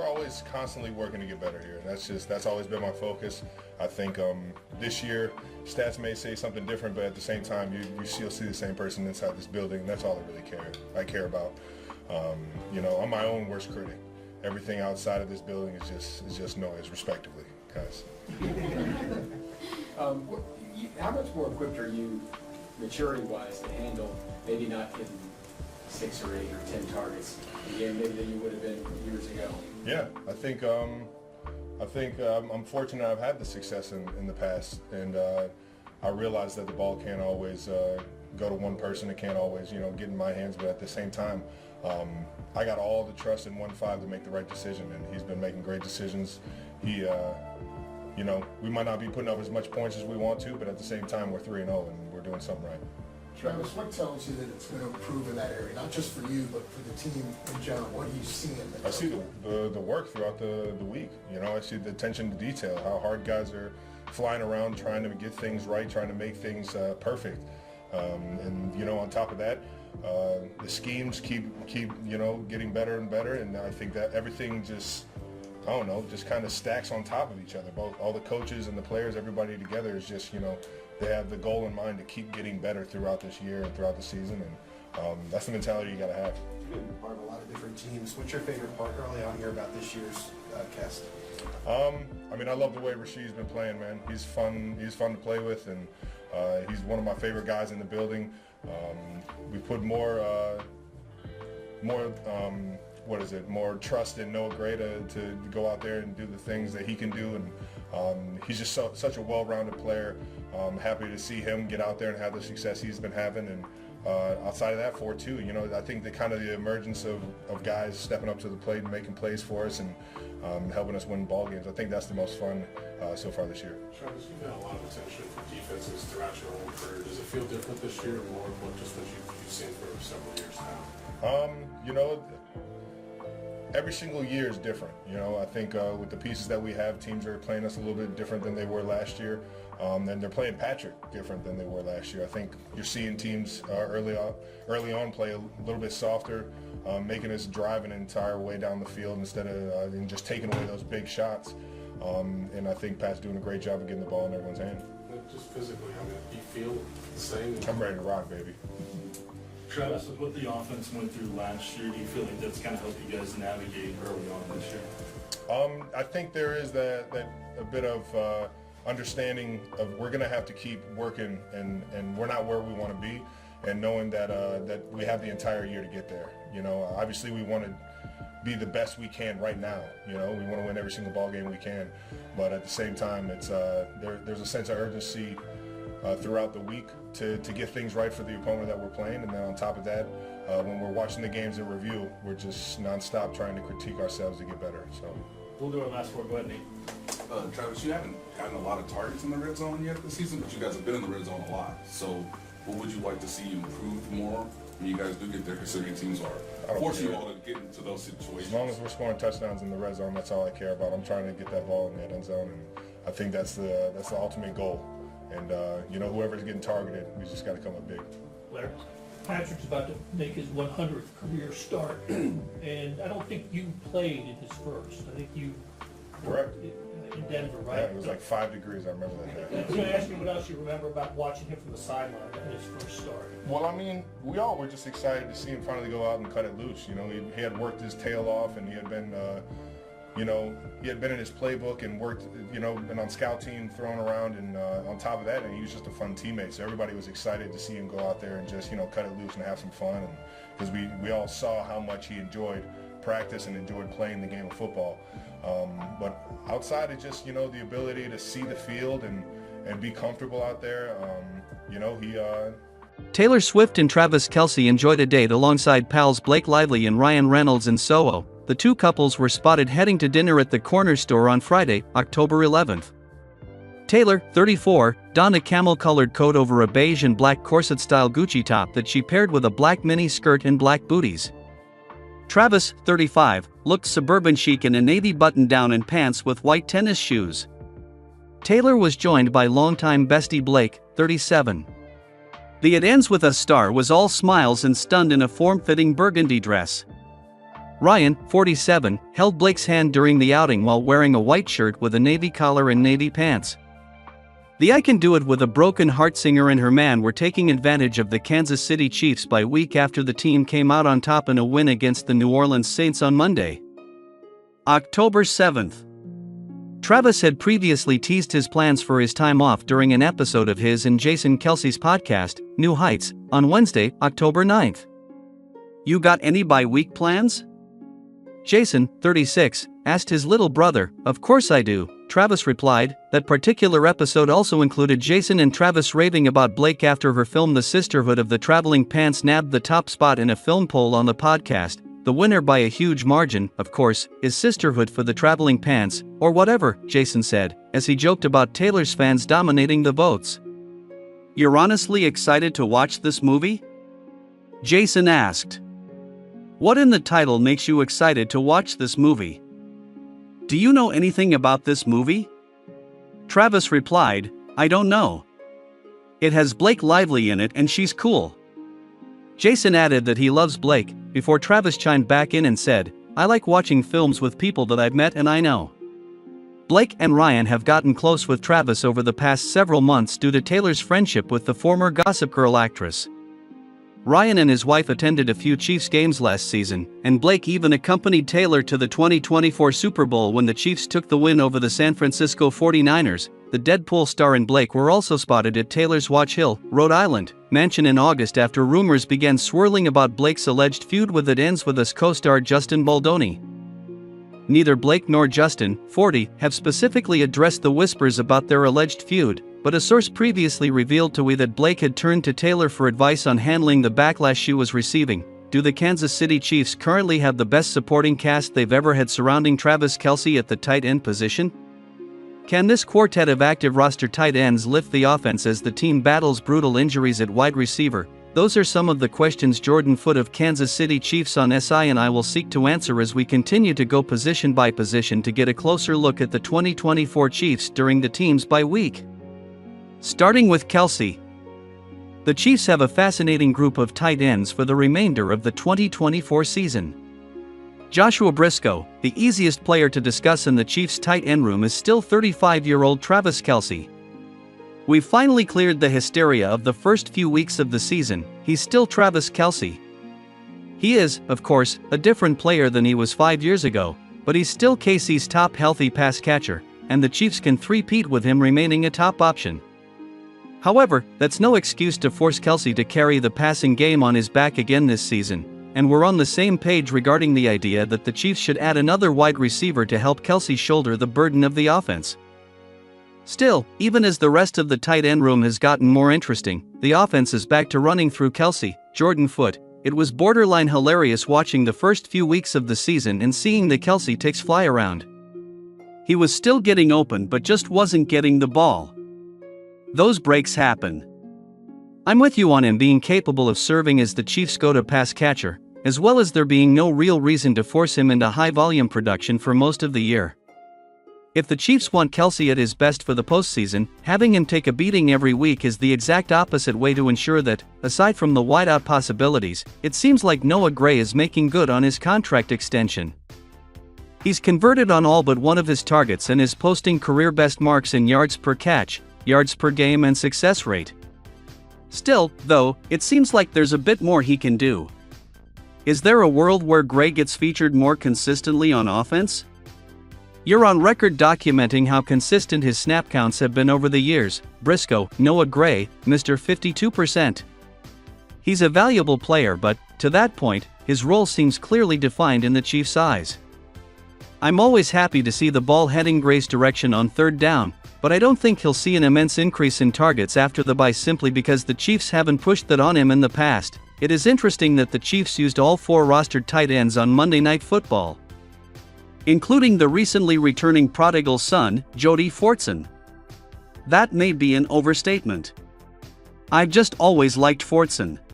always constantly working to get better here. That's always been my focus. I think this year stats may say something different, but at the same time you still see the same person inside this building. That's all I care about. I'm my own worst critic. Everything outside of this building is just noise, respectively, guys. How much more equipped are you, maturity-wise, to handle maybe not hitting 6 or 8 or 10 targets a game maybe than you would have been years ago? Yeah, I think I'm fortunate I've had the success in the past, and I realize that the ball can't always go to one person. It can't always get in my hands, but at the same time, I got all the trust in 1-5 to make the right decision, and he's been making great decisions. We might not be putting up as much points as we want to, but at the same time, we're 3-0 and we're doing something right. Travis, what tells you that it's going to improve in that area, not just for you, but for the team in general? What are you seeing? I see the work throughout the week. I see the attention to detail, how hard guys are flying around trying to get things right, trying to make things perfect. And on top of that, the schemes keep getting better and better, and I think that everything just kind of stacks on top of each other. Both all the coaches and the players, everybody together is just they have the goal in mind to keep getting better throughout this year and throughout the season, and that's the mentality you got to have. You've been part of a lot of different teams. What's your favorite part early on here about this year's cast? I love the way Rasheed's been playing, man. He's fun to play with, and he's one of my favorite guys in the building. We put more trust in Noah Gray to go out there and do the things that he can do, and he's just such a well-rounded player. I'm happy to see him get out there and have the success he's been having, and outside of that, 4-2, I think the emergence of guys stepping up to the plate and making plays for us and helping us win ball games, I think that's the most fun so far this year. Travis, you've had a lot of attention from defenses throughout your own career. Does it feel different this year, or more of just what you've seen for several years now? Every single year is different. I think with the pieces that we have, teams are playing us a little bit different than they were last year. And they're playing Patrick different than they were last year. I think you're seeing teams early on play a little bit softer, making us drive an entire way down the field instead of just taking away those big shots. And I think Pat's doing a great job of getting the ball in everyone's hand. Just physically, do you feel the same? I'm ready to rock, baby. Travis, with what the offense went through last year, do you feel like that's kind of helped you guys navigate early on this year? I think there is that a bit of understanding of we're going to have to keep working, and we're not where we want to be, and knowing that that we have the entire year to get there. Obviously we want to be the best we can right now. We want to win every single ball game we can, but at the same time, it's there's a sense of urgency throughout the week to get things right for the opponent that we're playing, and then on top of that, when we're watching the games in review, we're just nonstop trying to critique ourselves to get better. So we'll do our last four. Go ahead, Nate. Travis, you haven't gotten a lot of targets in the red zone yet this season, but you guys have been in the red zone a lot. So what would you like to see improve more when you guys do get there, considering teams are forcing you all to get into those situations? As long as we're scoring touchdowns in the red zone, that's all I care about. I'm trying to get that ball in the end zone, and I think that's the ultimate goal. And whoever's getting targeted, we just got to come up big. Larry? Patrick's about to make his 100th career start, and I don't think you played in his first. I think you Correct. In Denver, right? Yeah, it was like 5 degrees. I remember that day. I was going to ask you what else you remember about watching him from the sideline in his first start. Well, we all were just excited to see him finally go out and cut it loose. He had worked his tail off, and he had been, he had been in his playbook and worked, been on scout team, thrown around, and on top of that, and he was just a fun teammate. So everybody was excited to see him go out there and just, cut it loose and have some fun. And because we all saw how much he enjoyed practice and enjoyed playing the game of football. But outside of just, the ability to see the field and be comfortable out there, Taylor Swift and Travis Kelce enjoyed a date alongside pals Blake Lively and Ryan Reynolds in Soho. The two couples were spotted heading to dinner at the Corner Store on Friday, October 11th. Taylor, 34, donned a camel-colored coat over a beige and black corset-style Gucci top that she paired with a black mini skirt and black booties. Travis, 35, looked suburban chic in a navy button-down and pants with white tennis shoes. Taylor was joined by longtime bestie Blake, 37. The It Ends With a Star was all smiles and stunned in a form-fitting burgundy dress. Ryan, 47, held Blake's hand during the outing while wearing a white shirt with a navy collar and navy pants. The I Can Do It with a Broken Heart singer and her man were taking advantage of the Kansas City Chiefs bye week after the team came out on top in a win against the New Orleans Saints on Monday, October 7th. Travis had previously teased his plans for his time off during an episode of his and Jason Kelce's podcast, New Heights, on Wednesday, October 9th. "You got any bye-week plans?" Jason, 36, asked his little brother. "Of course I do," Travis replied. That particular episode also included Jason and Travis raving about Blake after her film The Sisterhood of the Traveling Pants nabbed the top spot in a film poll on the podcast. The winner by a huge margin, of course, is Sisterhood for the Traveling Pants, or whatever, Jason said, as he joked about Taylor's fans dominating the votes. "You're honestly excited to watch this movie?" Jason asked. "What in the title makes you excited to watch this movie? Do you know anything about this movie?" Travis replied, "I don't know. It has Blake Lively in it and she's cool." Jason added that he loves Blake, before Travis chimed back in and said, "I like watching films with people that I've met and I know." Blake and Ryan have gotten close with Travis over the past several months due to Taylor's friendship with the former Gossip Girl actress. Ryan and his wife attended a few Chiefs games last season, and Blake even accompanied Taylor to the 2024 Super Bowl when the Chiefs took the win over the San Francisco 49ers. The Deadpool star and Blake were also spotted at Taylor's Watch Hill, Rhode Island, mansion in August after rumors began swirling about Blake's alleged feud with It Ends With Us co-star Justin Baldoni. Neither Blake nor Justin, 40, have specifically addressed the whispers about their alleged feud, but a source previously revealed to We that Blake had turned to Taylor for advice on handling the backlash she was receiving. Do the Kansas City Chiefs currently have the best supporting cast they've ever had surrounding Travis Kelce at the tight end position? Can this quartet of active roster tight ends lift the offense as the team battles brutal injuries at wide receiver? Those are some of the questions Jordan Foote of Kansas City Chiefs on SI and I will seek to answer as we continue to go position by position to get a closer look at the 2024 Chiefs during the team's bye week. Starting with Kelce. The Chiefs have a fascinating group of tight ends for the remainder of the 2024 season. Joshua Briscoe, the easiest player to discuss in the Chiefs' tight end room, is still 35-year-old Travis Kelce. We've finally cleared the hysteria of the first few weeks of the season. He's still Travis Kelce. He is, of course, a different player than he was 5 years ago, but he's still KC's top healthy pass catcher, and the Chiefs can three-peat with him remaining a top option. However, that's no excuse to force Kelce to carry the passing game on his back again this season, and we're on the same page regarding the idea that the Chiefs should add another wide receiver to help Kelce shoulder the burden of the offense. Still, even as the rest of the tight end room has gotten more interesting, the offense is back to running through Kelce. Jordan Foote. It was borderline hilarious watching the first few weeks of the season and seeing the Kelce takes fly around. He was still getting open but just wasn't getting the ball. Those breaks happen. I'm with you on him being capable of serving as the Chiefs' go-to pass catcher, as well as there being no real reason to force him into high-volume production for most of the year. If the Chiefs want Kelce at his best for the postseason, having him take a beating every week is the exact opposite way to ensure that, aside from the wideout possibilities, it seems like Noah Gray is making good on his contract extension. He's converted on all but one of his targets and is posting career-best marks in yards per catch, yards per game and success rate. Still, though, it seems like there's a bit more he can do. Is there a world where Gray gets featured more consistently on offense? You're on record documenting how consistent his snap counts have been over the years. Briscoe, Noah Gray, Mr. 52%. He's a valuable player, but, to that point, his role seems clearly defined in the Chiefs' eyes. I'm always happy to see the ball heading Gray's direction on third down, but I don't think he'll see an immense increase in targets after the bye simply because the Chiefs haven't pushed that on him in the past. It is interesting that the Chiefs used all four rostered tight ends on Monday Night Football, including the recently returning prodigal son, Jody Fortson. That may be an overstatement. I've just always liked Fortson.